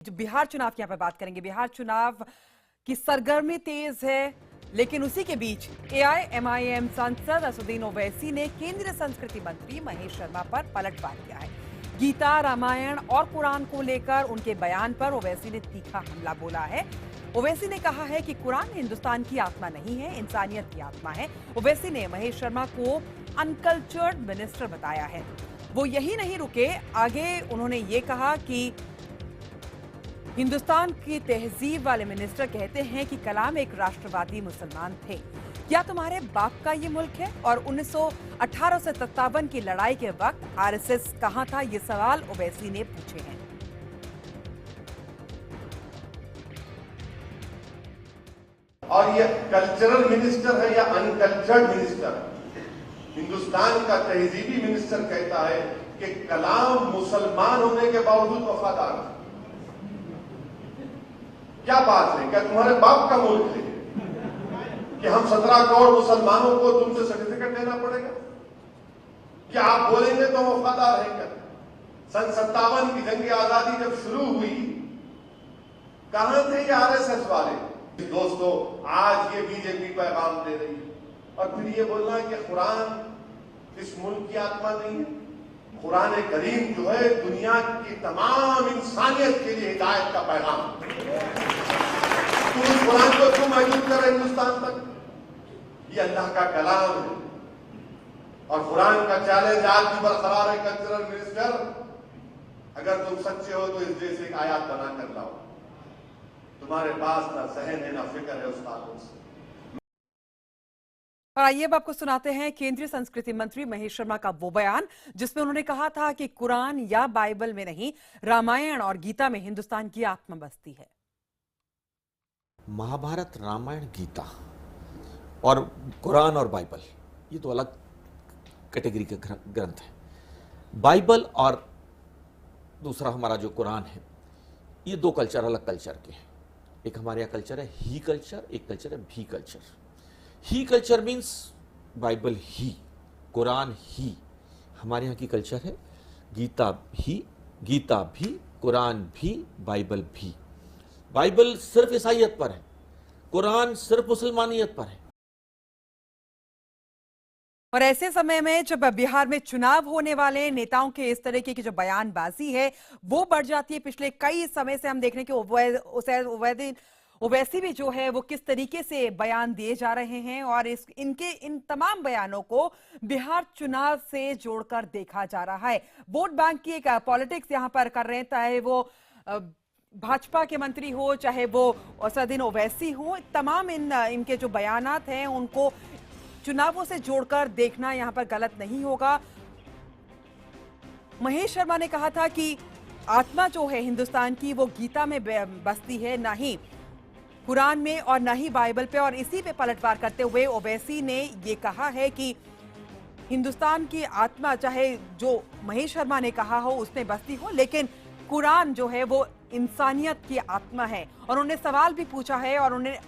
जो बिहार चुनाव की यहाँ पे बात करेंगे। बिहार चुनाव की सरगर्मी तेज है, लेकिन उसी के बीच एआईएमआईएम सांसद असदुद्दीन ओवैसी ने केंद्रीय संस्कृति मंत्री महेश शर्मा पर पलटवार किया है। गीता, रामायण और कुरान को लेकर उनके बयान पर ओवैसी ने तीखा हमला बोला है। ओवैसी ने कहा है कि कुरान हिंदुस्तान की आत्मा नहीं है, इंसानियत की आत्मा है। ओवैसी ने महेश शर्मा को अनकल्चर्ड मिनिस्टर बताया है। वो यही नहीं रुके, आगे उन्होंने ये कहा कि हिंदुस्तान की तहजीब वाले मिनिस्टर कहते हैं कि कलाम एक राष्ट्रवादी मुसलमान थे। क्या तुम्हारे बाप का ये मुल्क है? और 1818 से 57 की लड़ाई के वक्त आरएसएस कहां था? ये सवाल ओवैसी ने पूछे हैं। और ये कल्चरल मिनिस्टर है या अनकल्चर्ड मिनिस्टर? हिंदुस्तान का तहजीबी मिनिस्टर कहता है कि कलाम मुसलमान होने के बावजूद वफादार है। क्या बात है? क्या तुम्हारे बाप का मुल्क है कि हम 17 करोड़ मुसलमानों को तुमसे सर्टिफिकेट लेना पड़ेगा? क्या आप बोलेंगे तो वफादार है क्या? सन 57 की जंग आजादी जब शुरू हुई, कहां थे ये आरएसएस वाले? दोस्तों, आज ये बीजेपी पैगाम दे रही है और फिर ये बोलना है कि कुरान इस मुल्क की आत्मा नहीं है। कुरान करीम जो है दुनिया की तमाम इंसानियत के लिए हिदायत का पैगाम। तुम इस कुरान को क्यों महदूद कर रहे हिंदुस्तान तक? ये अल्लाह का कलाम है और कुरान का चैलेंज आज भी बरकरार है। कल्चरल मिनिस्टर, अगर तुम सच्चे हो तो इस देश से एक आयात बना कर लाओ। तुम्हारे पास ना सहन है ना फिक्र है उस कानून से। और आइए अब आपको सुनाते हैं केंद्रीय संस्कृति मंत्री महेश शर्मा का वो बयान जिसमें उन्होंने कहा था कि कुरान या बाइबल में नहीं, रामायण और गीता में हिंदुस्तान की आत्मा बसती है। महाभारत, रामायण, गीता और कुरान और बाइबल ये तो अलग कैटेगरी के ग्रंथ हैं। बाइबल और दूसरा हमारा जो कुरान है, ये दो कल्चर अलग कल्चर के हैं। एक हमारे यहाँ कल्चर है ही कल्चर, एक कल्चर है भी कल्चर। ही कल्चर मीन्स बाइबल ही, कुरान ही। हमारे यहाँ की कल्चर है गीता भी, कुरान भी, बाइबल भी। बाइबल सिर्फ ईसाइयत पर है, कुरान सिर्फ मुसलमानियत पर है। और ऐसे समय में जब बिहार में चुनाव होने वाले नेताओं के इस तरीके की जो बयानबाजी है वो बढ़ जाती है। पिछले कई समय से हम देख रहे हैं कि ओवैसी भी जो है वो किस तरीके से बयान दिए जा रहे हैं और इन तमाम बयानों को बिहार चुनाव से जोड़कर देखा जा रहा है। वोट बैंक की एक पॉलिटिक्स यहां पर कर रहे हैं, चाहे वो भाजपा के मंत्री हो, चाहे वो असदुद्दीन ओवैसी हो। तमाम इनके जो बयानात हैं उनको चुनावों से जोड़कर देखना यहां पर गलत नहीं होगा। महेश शर्मा ने कहा था कि आत्मा जो है हिंदुस्तान की वो गीता में बसती है, ना ही कुरान में और ना ही बाइबल पे। और इसी पे पलटवार करते हुए ओवैसी ने ये कहा है कि हिंदुस्तान की आत्मा चाहे जो महेश शर्मा ने कहा हो उसमें बसती हो, लेकिन कुरान जो है वो इंसानियत की आत्मा है। और उन्होंने सवाल भी पूछा है और उन्होंने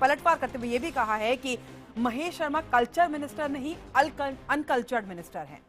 पलटवार करते हुए ये भी कहा है कि महेश शर्मा कल्चर मिनिस्टर नहीं, अनकल्चर्ड मिनिस्टर हैं।